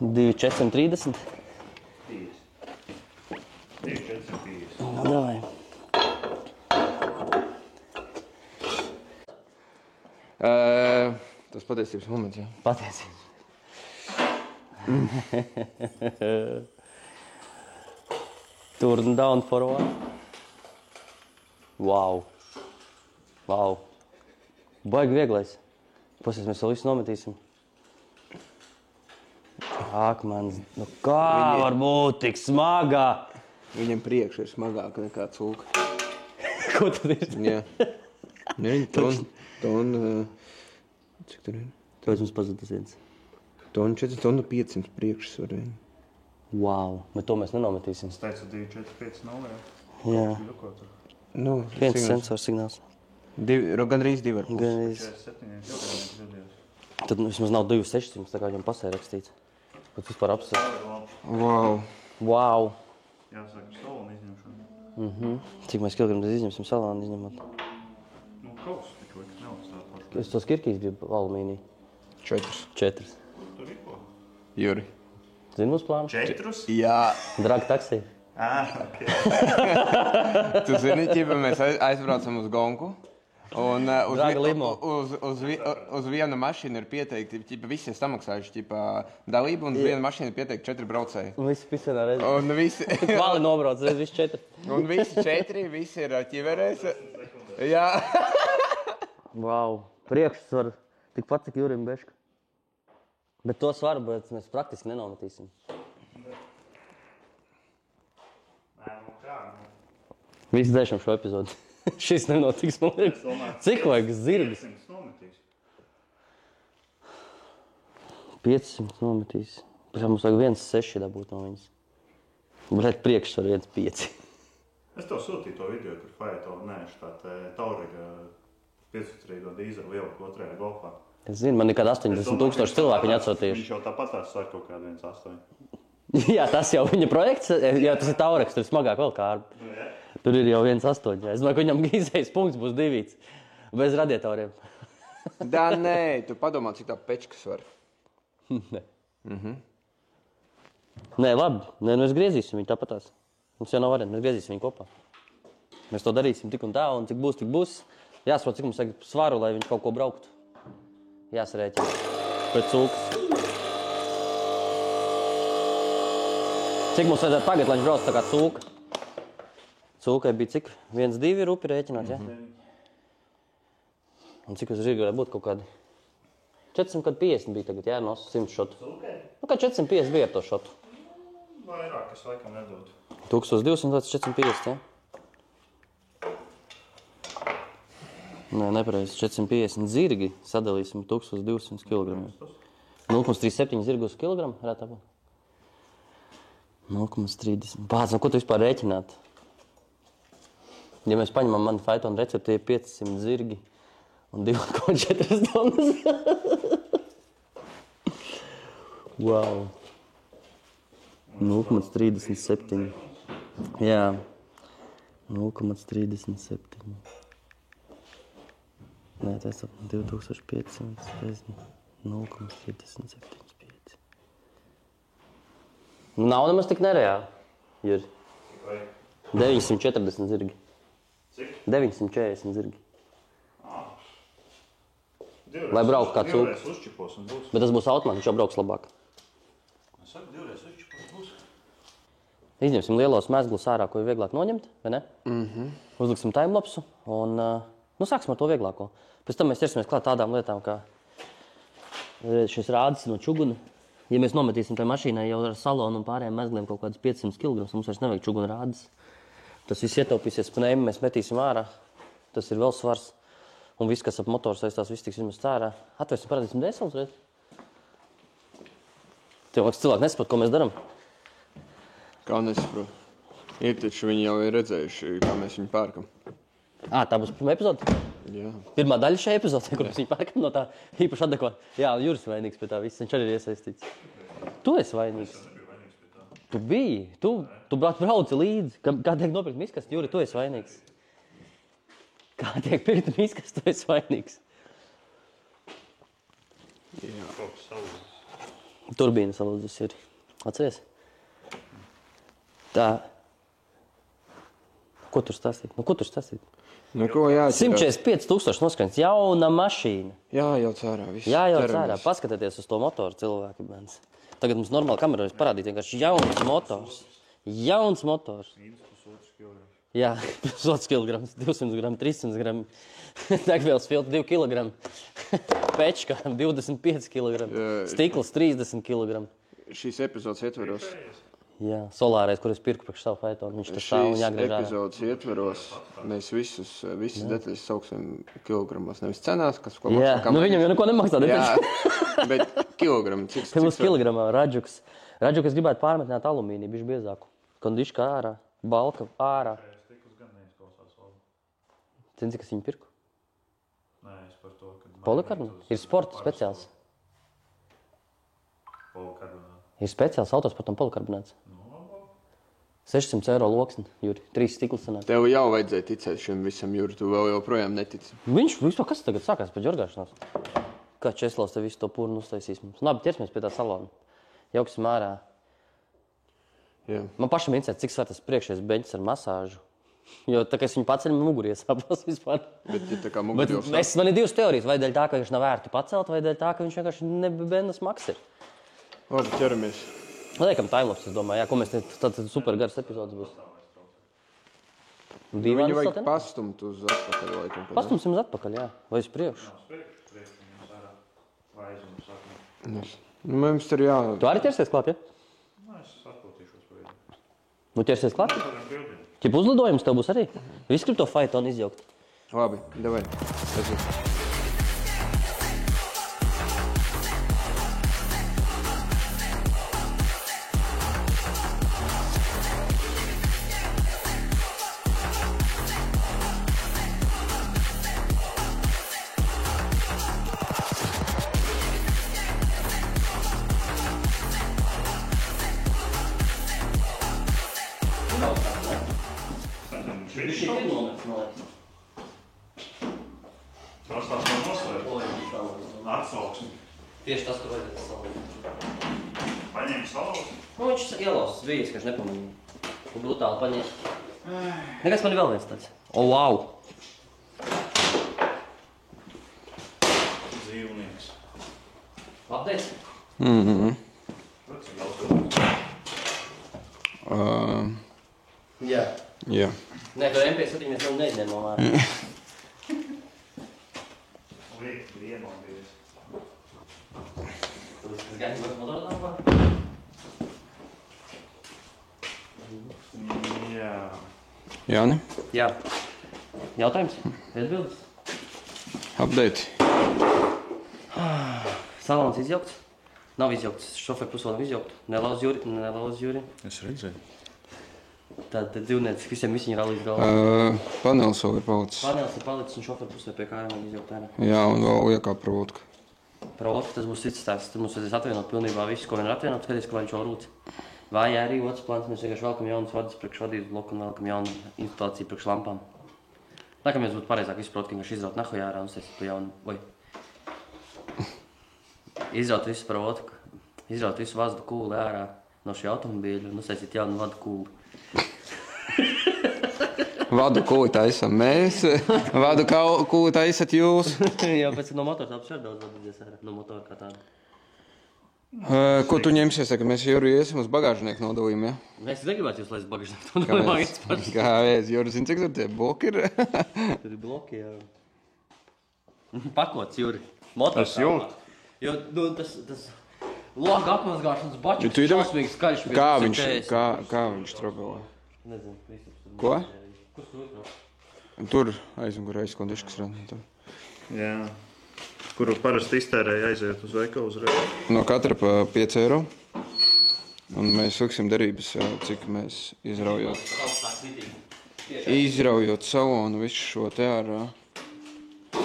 Speaker 1: 2,430?
Speaker 3: 2,450.
Speaker 1: Nu, davai.
Speaker 2: Tas patiesības moments, jā.
Speaker 1: Patiesības. Turn down for one. Wow. Baigi vieglais. Pasies, mēs vēl visu nometīsim. Ak, mans, nu kā var būt tik smagā?
Speaker 2: Viņam priekš ir smagāka nekā cūka.
Speaker 1: Ko tad ir?
Speaker 2: Jā. Tona, cik tur ir?
Speaker 1: Kāpēc mums pazud tas viens?
Speaker 2: Tona 4, tona 500 priekšsvaru vien.
Speaker 1: Wow, bet to mēs nenometīsim.
Speaker 3: Es teicu 2,450,
Speaker 1: Jā.
Speaker 2: Nu,
Speaker 1: Viens sensors signāls.
Speaker 2: Gandrīz 2,5.
Speaker 1: Gandrīz.
Speaker 3: 47 km.
Speaker 1: Tad vismaz nav 2,600, tā kā viņam pasē rakstīts. Tad vispār apsver. Wow.
Speaker 3: Jāsaka, salonu izņemšanu.
Speaker 1: Cik mēs kilograms izņemsim salānu izņemot?
Speaker 3: Nu, kaus tik liekas neuzstāt.
Speaker 1: Es tos kirkīs biju alumīniju.
Speaker 2: 4.
Speaker 1: 4.
Speaker 3: Tur ir ko?
Speaker 2: Juri.
Speaker 1: Zini mūsu plānu?
Speaker 3: 4?
Speaker 2: Jā.
Speaker 1: Draga taksija.
Speaker 3: Ok.
Speaker 2: Tu zini, ķipa, mēs aizbraucam uz Gonku. Un
Speaker 1: Draga limo.
Speaker 2: uz vienu mašīnu ir pieteikti, ķipa, visi ir samaksājuši ķipa, dalību, un uz vienu mašīnu ir pieteikti 4 braucēji.
Speaker 1: Un visi pisenā redz.
Speaker 2: Un visi,
Speaker 1: Kvali nobrauc, redz visi 4.
Speaker 2: un visi 4, visi ir ķiverēs. Jā.
Speaker 1: Wow. Priekšsvar. Tikpat cik Jurim Beška. Bet to svaru, bet mēs praktiski nenometīsim.
Speaker 3: Nē, nu kā?
Speaker 1: Visi dzēšam šo epizodu. Šis nenotiks, man liekas. Cik vajag zirgas?
Speaker 3: 500 nometīs.
Speaker 1: 500 nometīs. Pēc mums vajag 1,6 dabūt no viņas. Bet priekšsvar 1,5.
Speaker 3: Es tev sūtīju to video, kur Fajeto, tā Taurega 5-litrīgo dīzelu ieliku otrajā golfā.
Speaker 1: Es zinu, man nekad 80,000 cilvēku viņi atsūtījuši.
Speaker 3: Viņš jau tāpatās sāk kaut kādu 1,8.
Speaker 1: Jā, tas jau viņa projekts, jā, tas ir Taureks, tur ir smagāk vēl kārba. Tur ir jau 1,8. Es domāju, ka viņam izējas punkts būs 2. Bez radiatoriem.
Speaker 2: Da, nē, tu padomā, cik tā pečkas var.
Speaker 1: Nē. Nē, labi. Nē, mēs griezīsim viņu tāpatās. Mums jau nav variantu, mēs griezīsim viņu kopā. Mēs to darīsim tik un tā, un cik būs, tik būs. Jāsaprot, cik mums vajag svaru, lai viņš kaut ko brauktu. Jāsarēķina pret cūkas. Cik mums vajadzētu tagad, lai viņš brauc tā kā cūka? Cūkai bija cik? 1-2 rupi rēķināt, ja? Un cik uz žirga varētu būt kaut kādi? 450 bija tagad, jā, no 100 šotu. Nu, kā 450 bija ar to šotu?
Speaker 3: Vairāk, es laikam nedotu.
Speaker 1: 1200 līdz 450, ja? Nē, nepareizi. 450 zirgi sadalīsim 1200 kg. 0,37 zirgu uz kilogramu varētu būt. 0,30. Bāc, nu ko tu vispār rēķināt? Ja mēs paņemam manu Fajetonu recepti, ir 500 zirgi un 2,4 tonnas. Wow. 0,37. Jā. 0,37. Nē, tas ir 2500, tas ir 0,375. Nu, nav nemaz tik nereāli, Juri. 940 zirgi.
Speaker 3: Cik?
Speaker 1: 940 zirgi. Lai brauktu kā cūka.
Speaker 3: Divreiz uzčipos un būs.
Speaker 1: Bet tas būs automāts, viņš jau brauks labāk.
Speaker 3: Es saku, divreiz uzčipos būs.
Speaker 1: Izņemsim lielos mezglus ārā, ko ir vieglāk noņemt, vai ne? Uzliksim timelapsu un, nu, sāksim ar to vieglāko. Pēc tam mēs ķersimies klāt tādām lietām, kā Šis rādes no čuguna. Ja mēs nometīsim tai mašīnai jau ar salonu un pārējiem mezgliem kaut kādus 500 kg, mums vairs nevajag čuguna rādes. Tas viss ietaupīsies pnēmi, mēs metīsim ārā. Tas ir vēl svars. Un viss, kas ap motoru saistās, viss tiks izmest ārā. Atvērsim, parādīsim dēseles reiz. Tev cilvēki nesaprot, ko mēs daram.
Speaker 2: Kā nesaprot? Ir taču viņi jau ir redzējuši, kā mēs viņu pērkam.
Speaker 1: Tā būs pirmā epizode?
Speaker 2: Jā.
Speaker 1: Pirmā daļa šajā epizodē, kur mēs viņu pērkam no tā īpaši adekvāti. Jā, Juris vainīgs pie tā viss, viņš arī ir iesaistīts. Tu esi vainīgs. Tu biji. Tu brauci līdzi. Kā tiek nopirkt miskasti, Juri, tu esi vainīgs. Kā tiek pirkt miskasti, tu esi vainīgs.
Speaker 2: Jā.
Speaker 1: Turbīna salūdzis ir. Atceries? Tā. Ko tur stāstīt?
Speaker 2: Nu, ko jāatcerās?
Speaker 1: 145,000 noskrienas. Jauna mašīna.
Speaker 2: Jājauc ārā viss.
Speaker 1: Jājauc ārā. Paskatieties uz to motoru, cilvēki. Bens. Tagad mums normāli kamerā parādīt vienkārši jauns motors. Jauns motors. Jā, 1,5 kg, 200 g, 300 g. Degvielas filtra 2 kg. Pečka 25 kg. Stikls 30 kg.
Speaker 2: Šīs epizodes ietveros.
Speaker 1: Jā, solārais, kur es pirku priekš savu Phaetonu. Viņš tas stāv un jāgriež ārā.
Speaker 2: Šīs epizodes ietveros mēs visas detaļas sauksim kilogramos. Nevis cenās, kas ko
Speaker 1: Jā,
Speaker 2: maksā.
Speaker 1: nu viņam jau neko nemaksā.
Speaker 2: Jā, bet kilogrami. Cik
Speaker 1: kilogramā Radžuks. Radžuks gribētu pārmetināt alumīniju, bišķi biezāku. Kondiška ārā, balka ārā. Zini, cik es viņu pirku?
Speaker 3: Nē, es par to, kad...
Speaker 1: Polikarbu? Ir sporta speciāls.
Speaker 3: Polikarbonāts.
Speaker 1: Ir speciāls autosportam polikarbonāts. 600 eiro loksni, Juri. 3 stikli sanāk.
Speaker 2: Tev jau vajadzēja ticēt šim visam, Juri. Tu vēl joprojām netici.
Speaker 1: Viņš vispār kas tagad sākās pēc ģorgāšanās? Kā Česlavs te visu to purnu uztaisīs mums. Labi, ķersimies pie tā salona. Jauksim ārā.
Speaker 2: Jā.
Speaker 1: Man pašam interesē, cik svar tas priekšējais beņķis ar masāžu. Jo tā kā es viņu paceļu, man muguri iesāpās vispār.
Speaker 2: Bet, ja tā kā muguri jau sāp.
Speaker 1: Man ir divas teorijas. Vai dēļ tā, ka viņš nav vērti pacelt, vai dēļ tā, ka viņš vienkārši nebendas maks ir.
Speaker 2: Labi, ķeramies.
Speaker 1: Liekam timelapse, es domāju, jā, ko mēs tad super garas epizodes būs.
Speaker 2: Viņu vajag pastumt uz atpakaļ laikam.
Speaker 1: Pastumsim uz atpakaļ, jā. Vai uz priekšu.
Speaker 2: Nu, mums tur jā...
Speaker 1: Tu arī ķersies klāt, ja?
Speaker 3: Nē, es atpūtīšos par vienu.
Speaker 1: Nu, ķersies klāt? Ķip uzlidojums tev būs arī? Viss grib to Phaetonu izjaukt.
Speaker 2: Labi, davai.
Speaker 1: Tieši tas, kur vajadzētu salīt.
Speaker 3: Paņēmi salos?
Speaker 1: Nu, viņš ielausas vījas, ka viņš nepamanīja. Un brutāli paņēma. Nekas man ir vēl viens tāds. O, wow!
Speaker 3: Dzīvnieks.
Speaker 1: Labdēļ? Jā.
Speaker 2: Jā.
Speaker 1: Nē, par MP7 mēs vēl neizņēmām ārā.
Speaker 3: Liek, vienodies.
Speaker 1: Tas gan ir motorā?
Speaker 3: Jā.
Speaker 2: Jāni?
Speaker 1: Jā. Jautājums? Atbildes?
Speaker 2: Update.
Speaker 1: Salons izjaukts? Nav izjaukts. Šoferu pusi vēl nav izjaukt. Nelauz Juri.
Speaker 3: Es redzēju.
Speaker 1: Tad dzīvnieks visiem ir rallijas galvā.
Speaker 2: Panels vēl ir palicis.
Speaker 1: Panels ir palicis un šoferu pusē pie kājām vēl izjaukt ārā.
Speaker 2: Jā, un vēl iekāp provodka.
Speaker 1: Provodka, tas būs cits stāsts. Tad mums vajadzēs atvienot pilnībā visu, ko vien ir atvienot. Skaties, ka viņš vēl rūc. Vai arī otrs plāns, mēs vienkārši velkam jaunas vadas priekš vadības bloku un velkam jaunu instalāciju priekš lampām. Tā kā mēs būtu pareizāk visu protu, ka viņš izraut nahojā ārā un uztaisīt pa jaunu. Oi. Izraut visu provodku. Izraut visu vazdu kūli ārā no šī automobīļa un uztaisīt jaunu vadu kūli.
Speaker 2: Vadu kūli taisam mēs, vadu kūli taisat jūs.
Speaker 1: Jā, pēc no motora tāpēc ir daudz vadīties ārā, no motora kā tāda.
Speaker 2: Ko tu ņemsies, ka mēs Juri iesim uz bagāžnieku nodalījumu, ja?
Speaker 1: Es negribētu jūs laist bagāžnieku nodalījumu.
Speaker 2: Kāpēc? Juri, zini, cik tur tie bloki ir?
Speaker 1: Tur ir bloki, jā. Pakots, Juri. Motors
Speaker 3: Es jūtu.
Speaker 1: Jo, nu, tas laga apmazgāšanas bačs
Speaker 2: Tu iedomā-
Speaker 1: šausmīgi skaļš. bija
Speaker 2: Kā
Speaker 1: 140.
Speaker 2: viņš trobelē?
Speaker 1: Nezinu, Kristaps tur.
Speaker 2: Ko?
Speaker 1: Kur tu uzbrauc?
Speaker 2: Tur aizmugurē aizkondiškas rāda.
Speaker 3: Jā. Kuru parasti iztērēja aiziet uz veikalu uzreiz.
Speaker 2: No katra pa 5 eiro. Un mēs liksim derības, cik mēs izraujot salonu visu šo te ārā.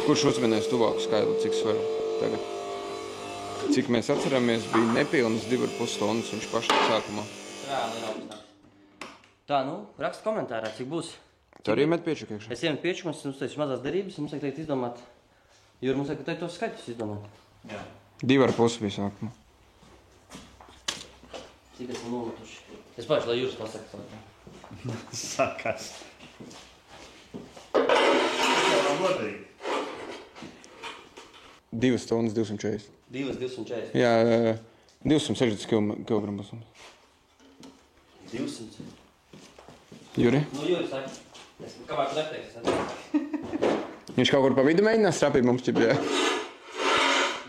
Speaker 2: Kurš uzminēs tuvāku skaidru, cik svaru tagad? Cik mēs atceramies, bija nepilnas 2,5 tonnas viņš pašā sākumā.
Speaker 1: Tā, nu, raksta komentārā, cik būs.
Speaker 2: Tu arī met piečuku iekšā?
Speaker 1: Es iemet piečuku, mums uztaisīšu mazās derības, mums vajag teikt izdomāt. Jūri, mums vajag teikt tos skaļus izdomāt.
Speaker 3: Jā.
Speaker 2: 2,5 bija sākumā.
Speaker 1: Cik esam nometuši. Es pašu, lai Jūras pasaka.
Speaker 3: Sakas. Tā nav godīgi.
Speaker 2: 2 tonnas 240.
Speaker 1: 240.
Speaker 2: Jā, 260 kilogramus.
Speaker 1: 200.
Speaker 2: Juri?
Speaker 1: Nu, Jūri saka. Es kāpēc tu neteiks?
Speaker 2: Viņš kaut kur pa vidu mēģinās strapīt mums ķipjā.
Speaker 1: Nē,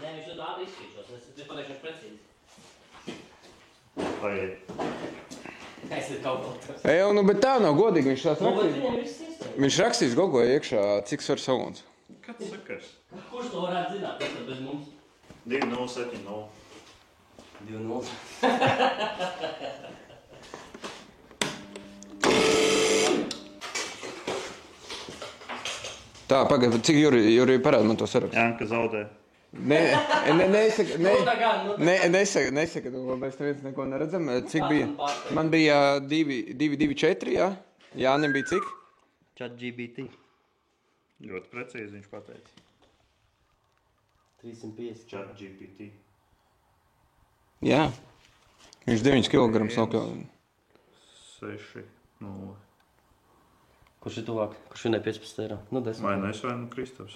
Speaker 1: viņš ļoti ātri izskīšos. Es pateikšu viņš precīzi.
Speaker 3: Paiet.
Speaker 1: Es ir kaut ko.
Speaker 2: Ej, nu, bet tā nav godīgi. Viņš tās
Speaker 1: Nu, bet
Speaker 2: rakstīs.
Speaker 1: viņam viss izsaka.
Speaker 2: Viņš rakstīs gogoja iekšā, cik svar salons.
Speaker 3: Kāds sakars?
Speaker 1: Kurš to varētu zināt? Tas ir bez mums.
Speaker 3: 2,070.
Speaker 1: 2-0.
Speaker 2: Tā, pagaid, cik Juri parāda man to sarakstu?
Speaker 3: Janka zaudē.
Speaker 2: Nesaka,
Speaker 1: Nu,
Speaker 2: nesaka, mēs neviens neko neredzam. Cik bija? Man bija 2,4, jā? Jānim bija cik?
Speaker 1: ChatGPT.
Speaker 3: Ļoti precīzi viņš pateica.
Speaker 1: 350.
Speaker 3: ChatGPT.
Speaker 2: Jā. Viņš 9 kilograms nokļauj.
Speaker 3: 6,0.
Speaker 1: Kurš ir tuvāk? Kurš vienai 15 eiro? Nu, 10.
Speaker 3: Vai nu es vai nu Kristaps?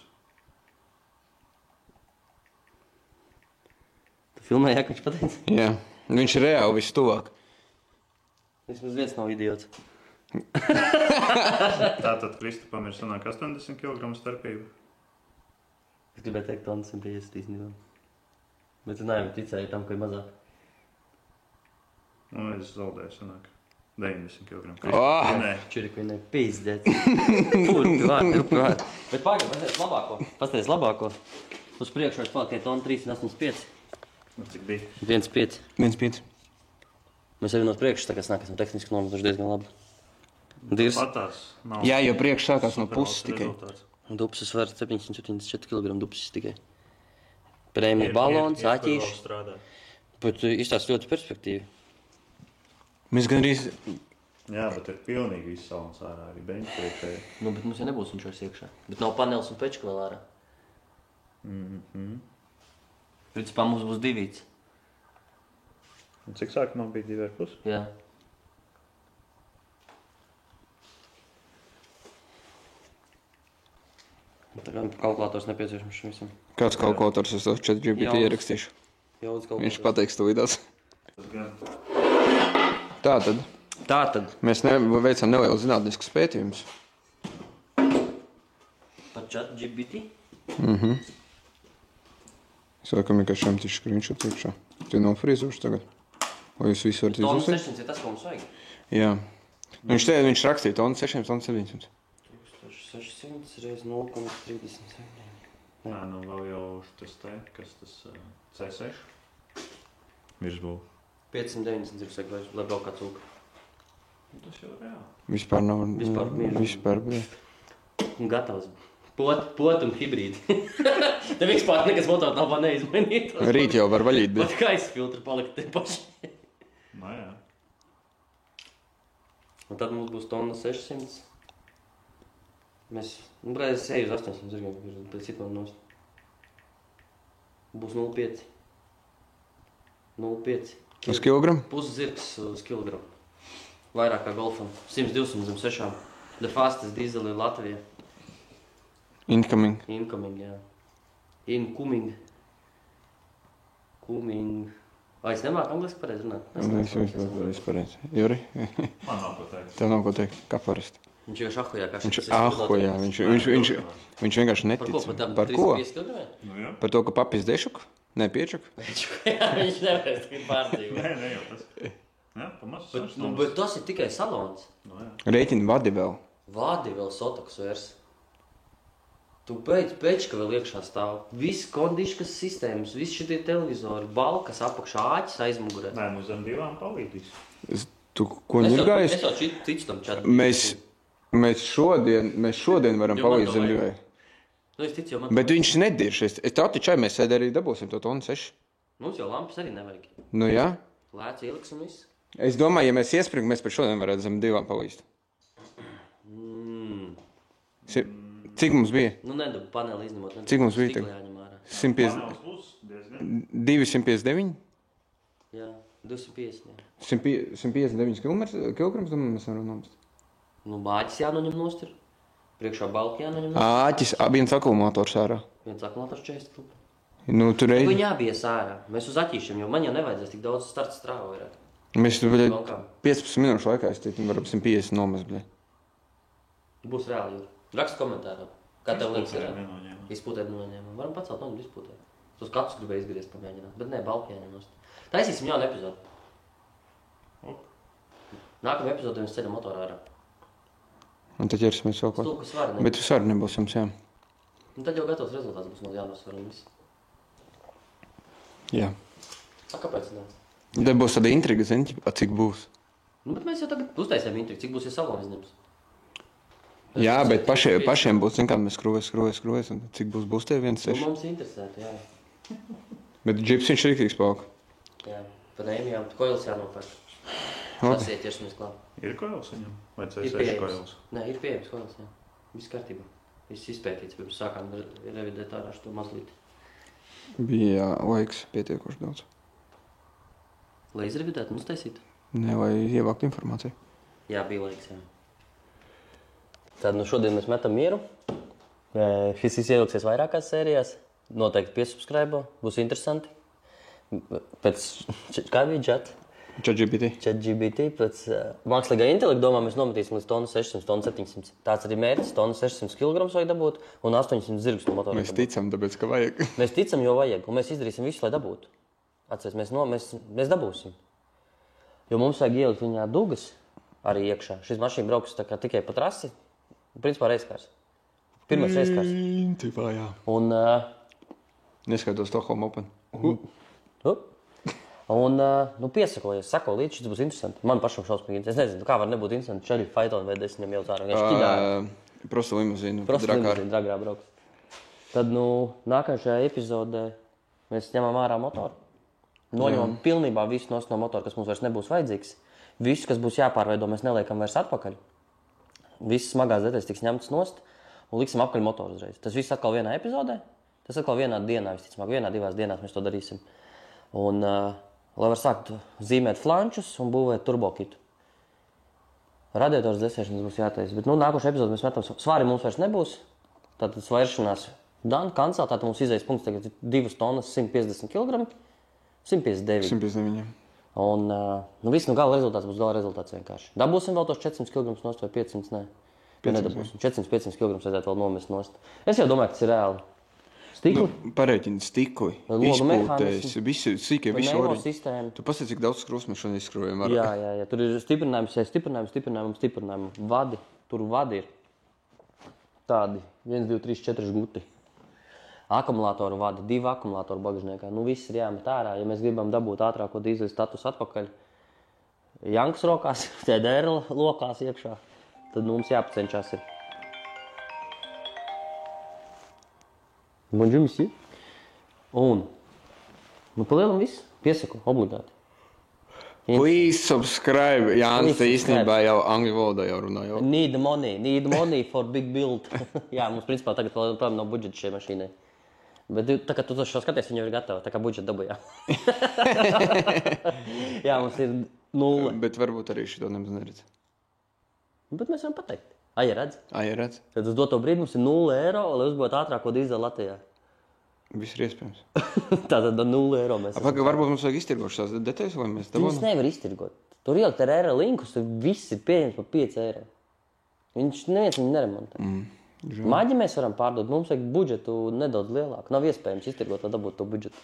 Speaker 1: Tu filmēji, jā, ka viņš pateica?
Speaker 2: Jā. Viņš ir reāli viss tuvāk.
Speaker 1: Vismaz viens nav idiots.
Speaker 3: Tātad Kristapam ir sanāk 80 kg starpība.
Speaker 1: Es gribēju teikt, ka 150 īstenībā. Bet tu nevi ticēji tam, ka ir mazāk.
Speaker 3: Nu, es zaudēju sanāk 90 kg.
Speaker 2: Oh!
Speaker 3: Nē.
Speaker 1: Čurik vienai pīzdēt. Kurpi vārdi. Bet pagaid, pasties labāko. Pasties labāko. Uz priekšu vairs paliek tie toni 3,85.
Speaker 3: Nu, cik bija?
Speaker 1: 1,5.
Speaker 2: 1,5.
Speaker 1: Mēs arī no priekšu tā kā snākam tehniski nometuši diezgan labi. Dirs.
Speaker 3: Patās. Nav
Speaker 2: Jā, jo priekš sākās no
Speaker 3: superlabs
Speaker 2: puses tikai.
Speaker 3: rezultāts.
Speaker 1: Dupsis var 774 kg dupsis tikai. Prēmija balons, āķīši.
Speaker 3: Strādā.
Speaker 1: Bet izstāst ļoti perspektīvi.
Speaker 2: Mēs gan arī...
Speaker 3: Jā, bet ir pilnīgi viss salons ārā, arī beņķi priekšēji.
Speaker 1: Nu, bet mums jau nebūs viņš vairs iekšā. Bet nav panels un pečka vēl ārā. Principā mums būs divīts.
Speaker 3: Un cik sākumā bija 2,5?
Speaker 1: Jā. Tā kā kalkulators nepieciešams šim visam.
Speaker 2: Kāds kalkulators es to ChatGPT
Speaker 1: Jauns.
Speaker 2: ierakstīšu?
Speaker 1: Jauns
Speaker 2: Viņš
Speaker 1: kalkulators.
Speaker 2: pateiks to vidās.
Speaker 3: Tas gan.
Speaker 2: Tātad
Speaker 1: Tātad
Speaker 2: mēs veicam nelielu zinātniskus pētījumus.
Speaker 1: par ChatGPT.
Speaker 2: Sākam vienkārši šam tiši skriņšot iekšā. Tu nav frīzoši tagad? Vai jūs visu varat
Speaker 1: Tonu
Speaker 2: izlasīt?
Speaker 1: 600 ir tas, ko mums vajag.
Speaker 2: Jā. Viņš rakstīja tonu 600, tonu 700.
Speaker 1: 1600 reiz 0,37.
Speaker 3: Nē, nu vēl jau tas te, kas tas C6? Virsbū.
Speaker 1: 590 ir saka, lai vēl kā cūka.
Speaker 3: Tas jau reāli.
Speaker 2: Vispār nav.
Speaker 1: Vispār mīļš.
Speaker 2: Vispār, jā.
Speaker 1: Un gatavs. Pot un hibrīdi. Te vispār nekas motor nav var neizmainīt.
Speaker 2: Rīt jau var vaļīt,
Speaker 1: Bet
Speaker 2: bet
Speaker 1: gaisa filtri palika te paši.
Speaker 3: Nu jā.
Speaker 1: Un tad mums būs tonna 600. Mēs, nu, brāļ, es eju uz 800 zirgiem, pēc citam nost. Būs 0,5. 0,5.
Speaker 2: uz kilogramu?
Speaker 1: Pusi zirgs uz kilogramu. Vairāk kā golfam. 100-200 zem 6. The fastest diesel ir Latvija.
Speaker 2: Incoming.
Speaker 1: Incoming, jā. Incoming. Coming. Vai es nemāku angliski pareizi runāt?
Speaker 2: Vispār. Juri?
Speaker 3: Man nav ko teikt.
Speaker 2: Tev nav ko teikt, kā parasti.
Speaker 1: Viņš jau šahojā, kā
Speaker 2: Viņš vienkārši
Speaker 1: Par ko?
Speaker 2: netic.
Speaker 1: Par tām
Speaker 2: Par ko?
Speaker 1: 35 kilogramiem?
Speaker 3: Nu jā.
Speaker 2: Par to, ka papis dešuku? Nē, piečaku.
Speaker 1: Jā, viņš nevarēs tikai pārdzīvot.
Speaker 3: Nē, jau tas. Jā, pamaz 6
Speaker 1: Bet
Speaker 3: stundas.
Speaker 1: tas ir tikai salons.
Speaker 2: Rēķini vadi vēl.
Speaker 1: Vādi vēl sotoks vairs. Tu pečka vēl iekšā stāv. Viss kondiškas sistēmas, viss šitie televizori, balkas apakšā, āķis aizmugurē.
Speaker 3: Nē, nu zem 2 palīdīs.
Speaker 2: Tu ko ņirgājies?
Speaker 1: Es jau ticu tam čatu.
Speaker 2: Mēs šodien varam
Speaker 1: Jo man
Speaker 2: palīdz
Speaker 1: to
Speaker 2: zem
Speaker 1: vajag.
Speaker 2: divai.
Speaker 1: Nu, es ticu, jo man...
Speaker 2: Bet viņš nedirš. Es tā taču mēs sēdē arī dabūsim to tonu 6.
Speaker 1: Mums jau lampas arī nevajag.
Speaker 2: Nu jā.
Speaker 1: Lēts ieliks un viss.
Speaker 2: Es domāju, ja mēs iespringu, mēs par šodien varētu zem 2 palīst. Cik mums bija?
Speaker 1: Nu, nedabu paneli izņemot.
Speaker 2: Cik mums bija
Speaker 1: Stikla
Speaker 2: tagad?
Speaker 1: jāņem ārā.
Speaker 2: 150,
Speaker 3: Panels būs diezgan.
Speaker 2: 259?
Speaker 1: Jā, 250. Jā.
Speaker 2: 159 kilograms, domāju, mēs varam nomest.
Speaker 1: Nu, bāķis jānoņem nost ir. Priekšā balki jānoņem nost.
Speaker 2: Āķis, viens akumulātors ārā.
Speaker 1: Viens akumulators 40 kg.
Speaker 2: Nu, tur reiz.
Speaker 1: Viņi jābies ārā. Mēs uz aķīšiem, jo man jau nevajadzēs tik daudz starta strāvu vairāk.
Speaker 2: Mēs tur
Speaker 1: Valkām.
Speaker 2: 15 minūšu laikā, es teicu, varam 150 nomest, bļa.
Speaker 1: Būs reāli, Jūri. Raksta komentārā. Kā tev links ir?
Speaker 3: Nenoņēma.
Speaker 1: Izpūtēt noņēmumu. Varam pacelt noņemt izpūtēt. Tos katrs gribēja izgriezt pamēģināt. Bet nē, balki jāņem nost. Taisīsim jaunu epizodu.
Speaker 3: Ok.
Speaker 1: Nākamajā epizodē mēs ceļam motoru ārā.
Speaker 2: Un tad ķersimies vēl klāt.
Speaker 1: Stulku svari ne.
Speaker 2: Bet tu svari nebūs jums, jā.
Speaker 1: Un tad jau gatavs rezultāts būs no jānosvar un viss.
Speaker 2: Jā.
Speaker 1: A, kāpēc ne?
Speaker 2: Tad būs tāda intriga, zini, cik būs.
Speaker 1: Nu, bet mēs jau tagad uztaisām intrigu. Cik būs, ja salonu izņems?
Speaker 2: Jā, bet pašiem būs, zini, kā mēs skrūvēs, un cik būs tie 1,6.
Speaker 1: Nu, mums interesēti, jā.
Speaker 2: Bet džips viņš rīktīgs palka.
Speaker 1: Jā, par ēmijām, koils jānopērk.
Speaker 2: Ok.
Speaker 1: Tas iet ķersimies klāt.
Speaker 3: Ir koils viņam? Vai
Speaker 1: Ir
Speaker 3: C6
Speaker 1: pieejams.
Speaker 3: koils?
Speaker 1: Nē, ir pieejams koils, jā. Viss kārtībā. Viss izpētīts, pirms sākām revidēt ārā šo mazlīti.
Speaker 2: Bija laiks pietiekoši daudz.
Speaker 1: Lai izrevidētu un uztaisītu?
Speaker 2: Ne, lai ievākt informāciju.
Speaker 1: Jā, bija laiks, jā. Tad nu šodien mēs metam mieru. Šis ieliksies vairākās sērijās. Noteikti piesubscribe, būs interesanti. Pēc, kā bija džat? ChatGPT pēc mākslīgā intelekta domā mēs nometīsim līdz tonu 600, tonu 700. Tāds arī mērķis, tonu 600 kg vajag dabūt un 800 zirgus no motora.
Speaker 2: Mēs ticam, tāpēc, ka vajag.
Speaker 1: Mēs ticam, jo vajag, un mēs izdarīsim visu, lai dabūtu. Atceries, mēs dabūsim. Jo mums vajag ielikt viņā dugas arī iekšā. Šis mašīna brauks tā kā tikai pa trasi, principā reizkārs. Pirmais reizkārs.
Speaker 2: Tipā, jā.
Speaker 1: Un,
Speaker 2: Neskaitos Stockholm Open.
Speaker 1: nu, piesakojies, sako līdz, šis būs interesanti. Man pašam šausmīgi. Es nezinu, kā var nebūt interesanti. Čeli Faiton vai 10 jau cārā.
Speaker 2: Prosta limuzīnu.
Speaker 1: Prosta limuzīnu, dragā brauks. Tad, nu, nākamajā epizodē mēs ņemam ārā motoru. Noņemam pilnībā visu no motora, kas mums vairs nebūs vajadzīgs. Visu, kas būs jāpārveido, mēs neliekam vairs atpakaļ. Visas smagās detaļas tiks ņemtas nost un liksim apkaļ motoru uzreiz. Tas viss atkal vienā epizodē. Tas atkal vienā dienā, visticamāk, vienā, divās dienās mēs to darīsim. Un, lai var sākt zīmēt flančus un būvēt turbokitu. Radiators desēšanas būs jātaisa, bet, nu, nākošajā epizodē mēs metam svari mums vairs nebūs. Tātad svēršanās kancel, tātad mums izējas punkts tagad 2 tonnas 150 kg. 159.
Speaker 2: 159.
Speaker 1: Un, nu, viss, nu, gala rezultāts vienkārši. Dabūsim vēl tos 400 kg nost vai 500, nē. 400-500 kg vajadzētu vēl nomest nost. Es jau domāju, ka tas ir reāli. Stikli?
Speaker 2: Nu, pareiķini stikli,
Speaker 1: Logu
Speaker 2: izpūtējs, visi sīkie, visi
Speaker 1: Neimo
Speaker 2: ori.
Speaker 1: sistēma.
Speaker 2: Tu pasaka, cik daudz skrūs mēs šodien izskrūvējam.
Speaker 1: Jā. Tur ir stiprinājumu. Vadi. Tur vadi ir tādi 1, 2, 3, 4 guti. Akumulātoru vadi, 2 akumulātoru bagažniekā. Nu, viss ir jāmet ārā. Ja mēs gribam dabūt ātrāko dīzeļu status atpakaļ Jankas rokās, TDR lokās iekšā, tad mums jāpacenšās ir. Bonjour, monsieur. Un, nu, palielam viss. Piesaku, obligāti.
Speaker 2: Please subscribe. Jānis,
Speaker 1: Please
Speaker 2: īstenībā jau angļu valodā jau runā. Jau.
Speaker 1: Need money for big build. Jā, mums principā tagad vēl projām nav budžeta šai mašīnai. Bet tā kā tu to šo skaties, viņa jau ir gatava, tā kā budžeta dabujā. Jā, mums ir 0.
Speaker 2: Bet varbūt arī šito nemaz neredz.
Speaker 1: Bet mēs varam pateikt. Ja redz?
Speaker 2: Ja redz?
Speaker 1: Tad uz doto brīdi mums ir 0 eiro, lai uzbūtu ātrāko dīzeli Latvijā.
Speaker 2: Viss ir iespējams.
Speaker 1: Tātad 0 eiro mēs esam.
Speaker 2: Varbūt mums vajag iztirgot šās detaļas, vai mēs
Speaker 1: Viņus nevar iztirgot. Tur ielikt ar eiro linkus, tur viss ir pieejams par 5 eiro. Neviens viņu neremontē. Maģi mēs varam pārdot, mums vajag budžetu nedaudz lielāku. Nav iespējams iztirgot, lai dabūtu to budžetu.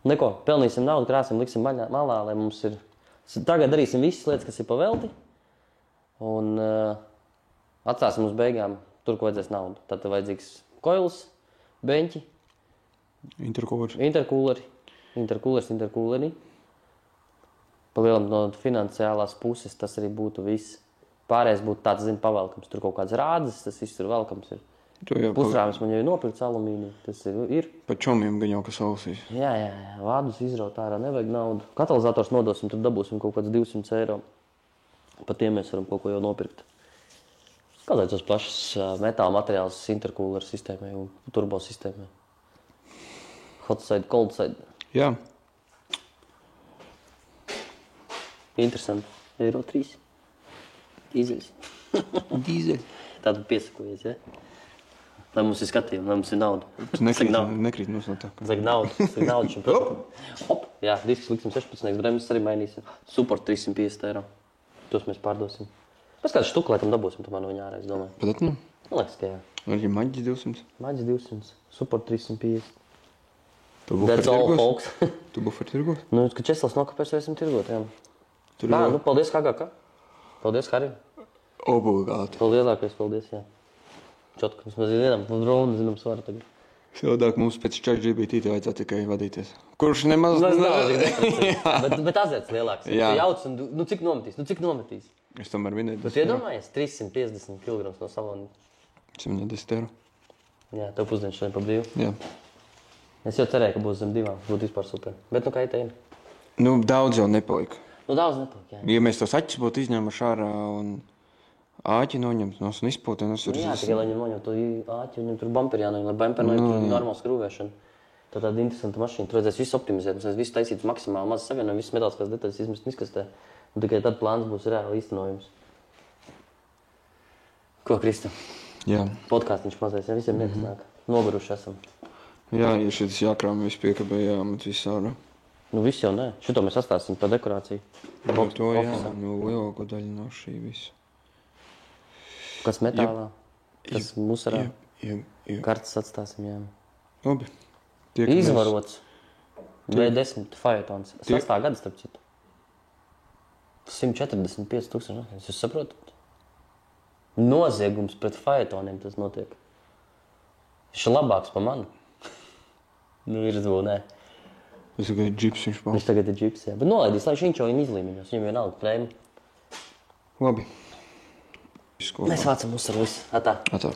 Speaker 1: Neko, pelnīsim naudu, krāsim, liksim malā, lai mums ir... Tagad darīsim visas lietas, kas ir pavelti, un atstāsim uz beigām tur, ko vajadzēs naudu. Tad vajadzīgs koils, beņķi, interkūleri. Palielam no finansiālās puses tas arī būtu viss. Pārējais būtu tāds, pavelkams. Tur kaut kāds rādzes, tas viss tur velkams ir. Pusrāmis man jau ir nopirkts alumīniju, tas ir.
Speaker 2: Pa čomiem gan jau kas ausīs.
Speaker 1: Jā, vādus izraut ārā, nevajag naudu. Katalizators nodosim, tur dabūsim kaut kāds 200 eiro. Pa tiem mēs varam kaut ko jau nopirkt. Kādēļ tos plašas metāla materiāls interkūleru sistēmai un turbo sistēmai? Hot side, cold side.
Speaker 2: Jā.
Speaker 1: Interesanti. Eiro 3. Dīzeļs.
Speaker 2: Dīzeļ.
Speaker 1: Tātad piesakojies, ja? Lai mums ir skatījumi, lai mums ir nauda.
Speaker 2: Tu nekrīt mums no tā.
Speaker 1: Zag naudu šim produktam. Hop! Jā, disks liksim 16, bremzes arī mainīsim. Support 350 eiro. Tos mēs pārdosim. Pēc kādu štuku, lai tam dabūsim, tomēr no viņa ārā, es domāju.
Speaker 2: Pat nu?
Speaker 1: Man liekas, ka jā.
Speaker 2: Arī maģis 200.
Speaker 1: Maģis 200, support 350.
Speaker 2: Tu buferi
Speaker 1: That's all,
Speaker 2: tirgos?
Speaker 1: folks.
Speaker 2: Tu buferi tirgos?
Speaker 1: Nu, ka Česlavs nokapēs, vai esam tirgot, jā.
Speaker 2: Tur
Speaker 1: Nu, paldies, Hagaka. Paldies, Harim.
Speaker 2: Obligāti.
Speaker 1: Lielākais, paldies, jā. Čotku, mēs zinām, un dronu zinām svaru tagad.
Speaker 2: Savādāk mums pēc ChatGPT vajadzētu tikai vadīties. Kurš nemaz...
Speaker 1: Bet azēts lielāks. Jā. Jauc, un cik nometīs?
Speaker 2: Es tomēr vinēju.
Speaker 1: Bet iedomājies, 350 kg no salona.
Speaker 2: 110 eiro.
Speaker 1: Jā, tev pusdienas šodien pa brīvu.
Speaker 2: Jā.
Speaker 1: Es jau cerēju, ka būs zem 2, būtu vispār super. Bet kā ieteini?
Speaker 2: Nu, daudz jau nepalika.
Speaker 1: Jā.
Speaker 2: Ja mēs tos aķis būtu izņēmuši ārā un āķi noņemt no un izpūtē,
Speaker 1: Jā, tikai lai viņam noņem to āķi, viņam tur bumperi jānoņem, lai bumperi noņem normālu skrūvēšanu. Tā tāda interesanta mašīna. Tur vajadzēs visu optimizēt, mums visu taisīt maksimāli maz savienojumu, visas metāliskās detaļas izmest miskastē. Un tikai tad plāns būs reāli īstenojums. Ko, Krista?
Speaker 2: Jā.
Speaker 1: Podkāstiņš mazais, ja visiem liekas nāk. Noguruši esam.
Speaker 2: Jā, ja šeit jākrām visu piekabē, jāmet visu ārā.
Speaker 1: Nu, viss jau nē. Šito mēs atstāsim par dekorāciju.
Speaker 2: To jā, nu lielāko daļu no šī visu.
Speaker 1: Kas metālā, kas musarā.
Speaker 2: Jeb.
Speaker 1: Kartas atstāsim, jā.
Speaker 2: Labi.
Speaker 1: Izvarots. V10 Phaetons. 6. gada, starp citu. 145 000. Jūs saprotat? Noziegums pret Phaetoniem tas notiek. Viņš ir labāks pa mani. Nu, ir zvu, nē.
Speaker 2: Tas tagad ir džips, viņš
Speaker 1: Viņš tagad ir džips, jā. Bet nolaidīs, lai viņš jau viņam izlīmeņos. Viņam vienalga prēmi.
Speaker 2: Labi.
Speaker 1: Mēs vācam uzsaru visu. Atā.
Speaker 2: Atā.